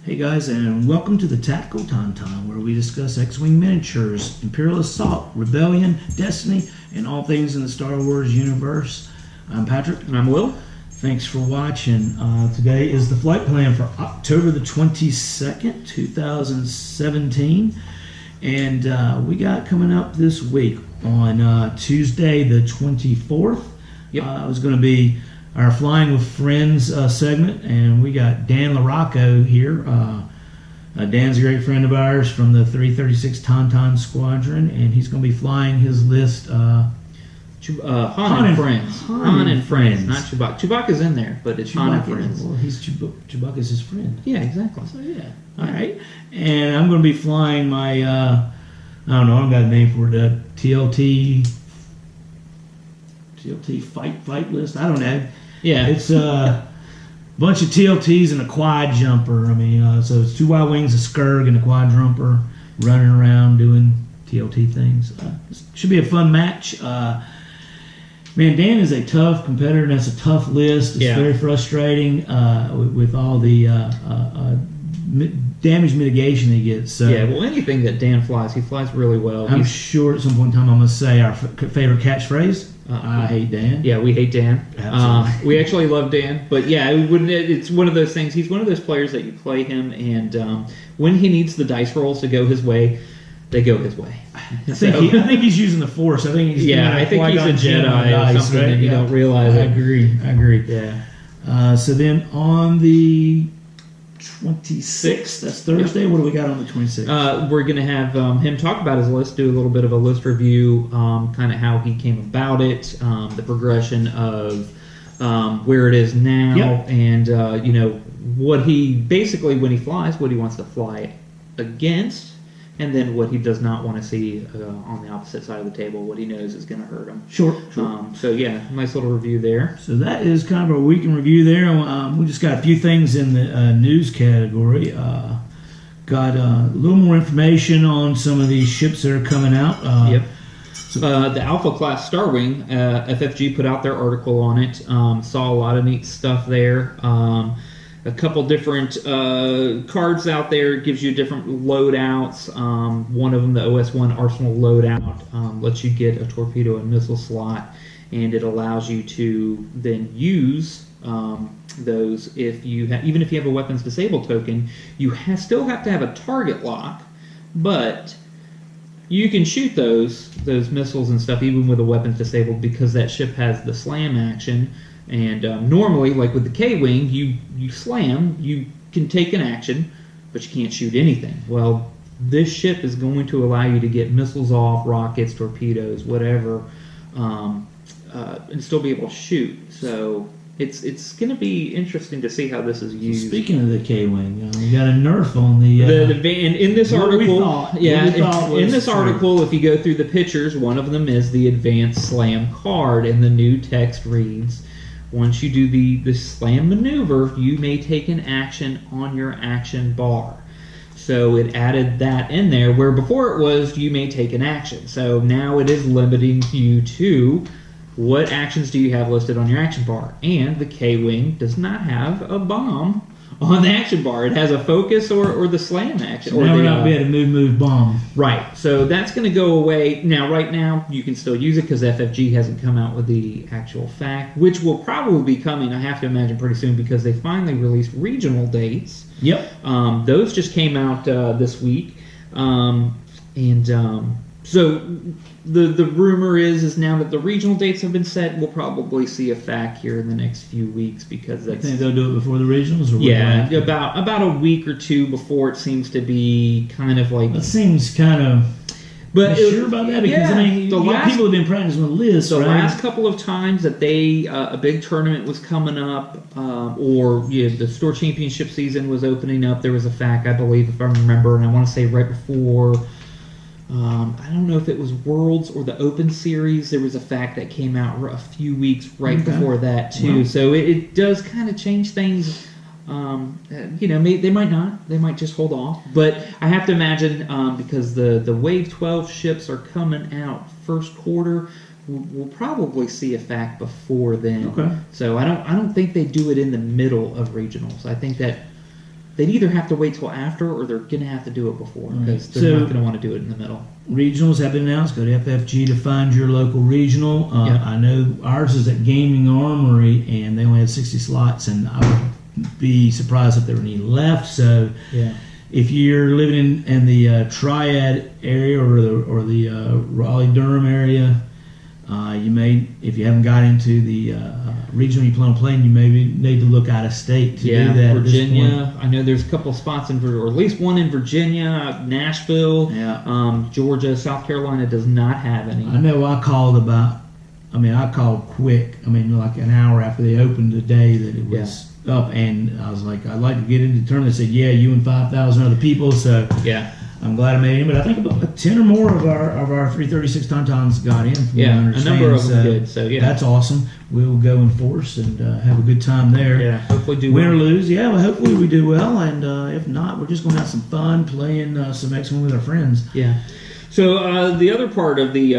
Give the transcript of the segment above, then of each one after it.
Hey guys, and welcome to the Tactical Tauntaun, where we discuss X-Wing miniatures, Imperial Assault, Rebellion, Destiny, and all things in the Star Wars universe. I'm Patrick. And I'm Will. Thanks for watching. Today is the flight plan for October the 22nd, 2017. And we got coming up this week on Tuesday the 24th. Yep. It was going to be our Flying with Friends segment, and we got Dan LaRocco here. Dan's a great friend of ours from the 336 Tauntaun Squadron, and he's going to be flying his list. Han and Friends. Han and Friends, not Chewbacca. Chewbacca's in there, but it's Han and Friends. Well, Chewbacca's his friend. Yeah, exactly. So, yeah. All right. And I'm going to be flying my, I don't know, I've got a name for it, TLT fight list. I don't know. Yeah. It's a bunch of TLTs and a quad jumper. I mean, so it's 2 Y-wings, a Skirg, and a quad jumper running around doing TLT things. This should be a fun match. Man, Dan is a tough competitor, and that's a tough list. It's very frustrating with all the damage mitigation he gets. So yeah, well, anything that Dan flies, he flies really well. I'm sure at some point in time I'm going to say our favorite catchphrase. I hate Dan. Yeah, we hate Dan. Absolutely. We actually love Dan, but yeah, it's one of those things. He's one of those players that you play him, and when he needs the dice rolls to go his way, they go his way. I think he's using the Force. I think he's he's a Jedi or something, right? and you don't realize it. I agree. Yeah. So then on the 26th, that's Thursday. What do we got on the 26th? We're going to have him talk about his list, do a little bit of a list review, kind of how he came about it, the progression of where it is now, and what he basically, when he flies, what he wants to fly against, and then what he does not want to see on the opposite side of the table, what he knows is going to hurt him. Sure. So yeah, nice little review there. So that is kind of a week in review there. We just got a few things in the news category. Got a little more information on some of these ships that are coming out. The Alpha Class Starwing, FFG put out their article on it. Saw a lot of neat stuff there. A couple different cards out there. It gives you different loadouts. One of them, the OS1 Arsenal loadout, lets you get a torpedo and missile slot, and it allows you to then use those if you even if you have a weapons disabled token. You still have to have a target lock, but you can shoot those missiles and stuff even with a weapons disabled because that ship has the slam action. And normally, like with the K-Wing, you slam, you can take an action, but you can't shoot anything. Well, this ship is going to allow you to get missiles off, rockets, torpedoes, whatever, and still be able to shoot. So it's going to be interesting to see how this is used. Speaking of the K-Wing, we got a nerf on the in this article. In this article, if you go through the pictures, one of them is the Advanced Slam card, and the new text reads, once you do the slam maneuver, you may take an action on your action bar. So it added that in there, where before it was you may take an action. So now it is limiting you to what actions do you have listed on your action bar. And the K-Wing does not have a bomb on the action bar. It has a focus or the slam action. So now we're not be able to move bomb. Right. So that's going to go away. Now, right now, you can still use it because FFG hasn't come out with the actual fact, which will probably be coming, I have to imagine, pretty soon because they finally released regional dates. Yep. Those just came out this week. So the rumor is now that the regional dates have been set, we'll probably see a fact here in the next few weeks because that's. You think they'll do it before the regionals, or yeah, about a week or two before it seems to be kind of like. It seems kind of. But sure about that? Because I mean, people have been practicing with lists. The last couple of times that a big tournament was coming up, or the store championship season was opening up, there was a fact, I believe, if I remember, and I want to say right before. I don't know if it was Worlds or the Open Series. There was a fact that came out a few weeks before that too. Wow. So it does kind of change things. They might not. They might just hold off. But I have to imagine because the Wave 12 ships are coming out first quarter. We'll probably see a fact before then. Okay. So I don't think they do it in the middle of regionals. I think that they'd either have to wait till after or they're going to have to do it before because they're So- not going to want to do it in the middle. Regionals have been announced. Go to FFG to find your local regional. Yeah. I know ours is at Gaming Armory, and they only had 60 slots, and I would be surprised if there were any left. So Yeah. if you're living in the Triad area or the Raleigh-Durham area, you may, if you haven't got into the regional you plan on playing, you maybe need to look out of state to do that. At this Virginia. point. I know there's a couple spots or at least one in Virginia, Nashville, Yeah. Georgia, South Carolina does not have any. I know I called quick. Like an hour after they opened the day that it was up, and I was like, I'd like to get into the tournament. They said, yeah, you and 5,000 other people. So Yeah. I'm glad I made it. But I think about 10 or more of our 336 Tauntauns got in. From what I Yeah, a understand. number of them So did. So yeah, that's awesome. We'll go in force and have a good time there. yeah. Hopefully, do Win or well. lose, yeah. Well, hopefully we do well, and if not, we're just going to have some fun playing some X1 with our friends. Yeah. So the other part of the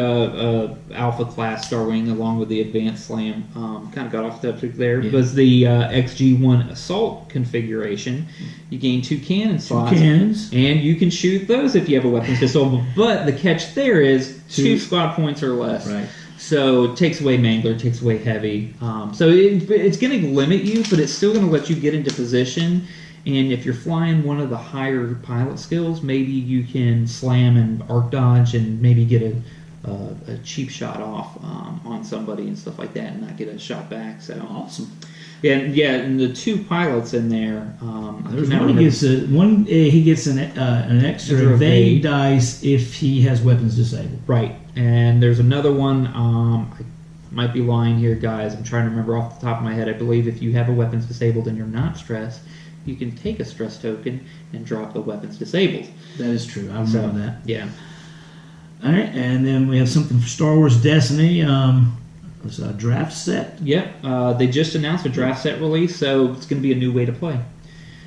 Alpha class Star Wing, along with the Advanced Slam, kind of got off subject there, was the XG1 Assault configuration. You gain 2 cannon slots, Cannons. and you can shoot those if you have a weapons disabled. But the catch there is 2 Two. squad points or less. Right. So it takes away Mangler, takes away Heavy. So it's going to limit you, but it's still going to let you get into position. And if you're flying one of the higher pilot skills, maybe you can slam and arc dodge and maybe get a cheap shot off on somebody and stuff like that, and not get a shot back. So Awesome. and the 2 pilots in there. There's one he gets an extra Extra evade evade. dice if he has weapons disabled. Right, and there's another one. I might be lying here, guys. I'm trying to remember off the top of my head. I believe if you have a weapons disabled and you're not stressed, you can take a stress token and drop the weapons disabled. That is true. I remember that. Yeah. All right, and then we have something for Star Wars Destiny. It's a draft set. Yep. They just announced a draft set release, so it's going to be a new way to play.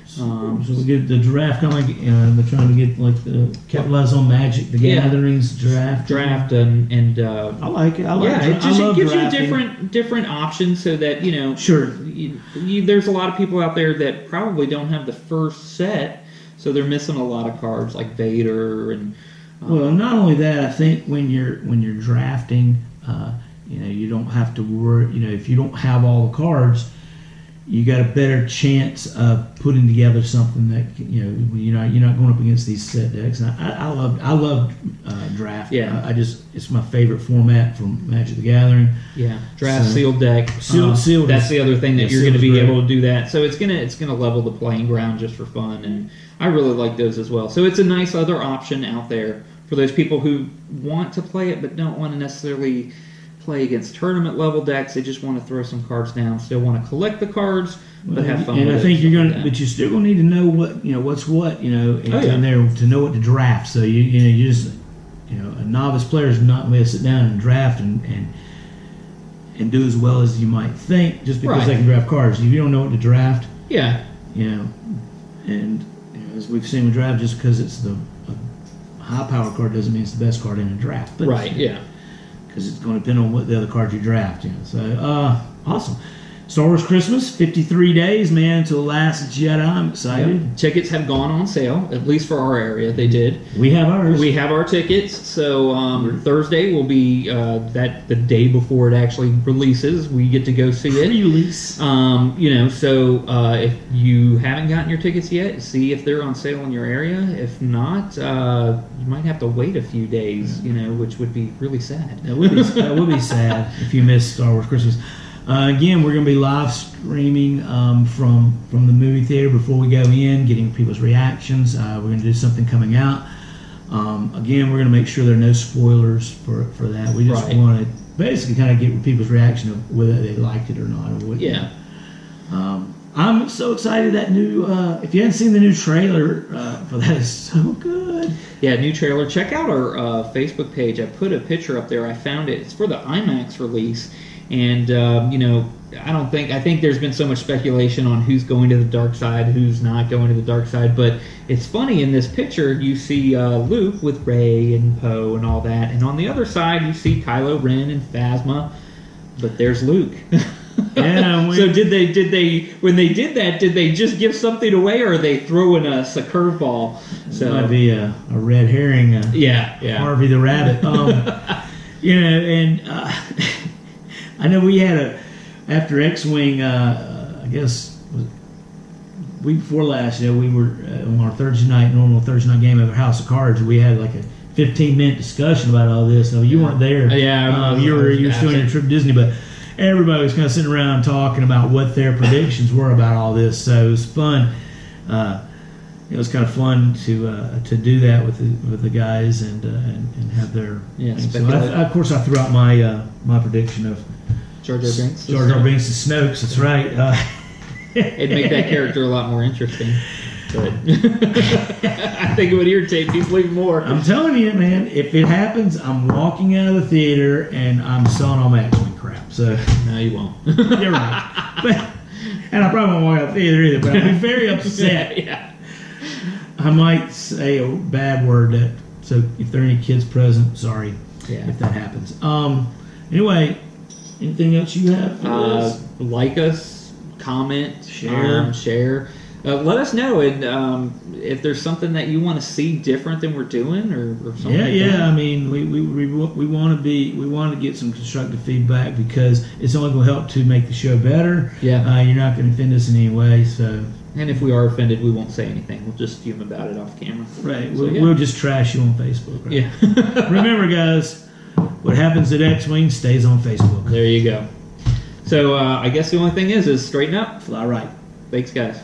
So we get the draft, kind of like they're trying to get like the capitalize on Magic, the Yeah. Gatherings draft. and I like it. I like yeah, it. it just I love gives drafting. you different options so that Sure. there's a lot of people out there that probably don't have the first set, so they're missing a lot of cards like Vader and. Well, not only that, I think when you're drafting, you don't have to worry. If you don't have all the cards, you got a better chance of putting together something that you're not going up against these set decks. And I love draft. Yeah. It's my favorite format from Magic the Gathering. Yeah, draft So- sealed deck. Sealed That's is- the other thing that yeah, you're going to sealed be is able to do that. So it's gonna level the playing ground just for fun, and I really like those as well. So it's a nice other option out there for those people who want to play it but don't want to necessarily play against tournament level decks. They just want to throw some cards down, still want to collect the cards, but have fun. And with I it, think you're stuff going like to, that. but you still going to need to know what's what, Oh, yeah. in there to know what to draft. So you just a novice player is not going to sit down and draft and do as well as you might think just because Right. they can draft cards. If you don't know what to draft, Yeah, and as we've seen with draft, just because it's the high power card doesn't mean it's the best card in a draft. But right. Yeah. because it's going to depend on what the other cards you draft. So awesome. Star Wars Christmas, 53 days, man, until Last Jedi. I'm excited. Yep. Tickets have gone on sale, at least for our area. They did. We have ours. We have our tickets, so Thursday will be the day before it actually releases. We get to go see it. Release. So if you haven't gotten your tickets yet, see if they're on sale in your area. If not, you might have to wait a few days. Which would be really sad. That would be sad if you missed Star Wars Christmas. Again, we're going to be live streaming from the movie theater before we go in, getting people's reactions. We're going to do something coming out. Again, we're going to make sure there are no spoilers for that. We just Right. want to basically kind of get people's reaction of whether they liked it or not. Or what, Yeah. I'm so excited that new. If you haven't seen the new trailer for that, it's so good. Yeah, new trailer. Check out our Facebook page. I put a picture up there. I found it. It's for the IMAX release. And, I think there's been so much speculation on who's going to the dark side, who's not going to the dark side. But it's funny, in this picture, you see Luke with Rey and Poe and all that. And on the other side, you see Kylo Ren and Phasma. But there's Luke. Yeah. So did they when they did that? Did they just give something away, or are they throwing us a curveball? So might be a red herring. Yeah. Harvey the Rabbit. And I know we had after X-Wing. I guess week before last. We were on our normal Thursday night game at our House of Cards. We had like a 15-minute discussion about all this. So you weren't there. Yeah, you were still on your trip to Disney, but everybody was kind of sitting around talking about what their predictions were about all this. So it was fun. It was kind of fun to do that with the guys and have their So of course I threw out my prediction of Jar Jar Binks. Jar Jar Binks and Snoke's. That's right. It'd make that character a lot more interesting. But I think it would irritate people even more. I'm telling you, man, if it happens, I'm walking out of the theater and I'm selling all my X-Wing crap. So no, you won't. You're right. And I probably won't walk out of the theater either, but I'll be very upset. Yeah. I might say a bad word so if there are any kids present, sorry if that happens. Anyway, anything else you have for us? Like us, comment, share. Let us know, and if there's something that you want to see different than we're doing, or something. Yeah. I mean, we want to get some constructive feedback because it's only going to help to make the show better. Yeah. You're not going to offend us in any way, so. And if we are offended, we won't say anything. We'll just fume about it off camera. Right. We'll just trash you on Facebook. Right? Yeah. Remember, guys, what happens at X-Wing stays on Facebook. There you go. So I guess the only thing is straighten up. Fly right. Thanks, guys.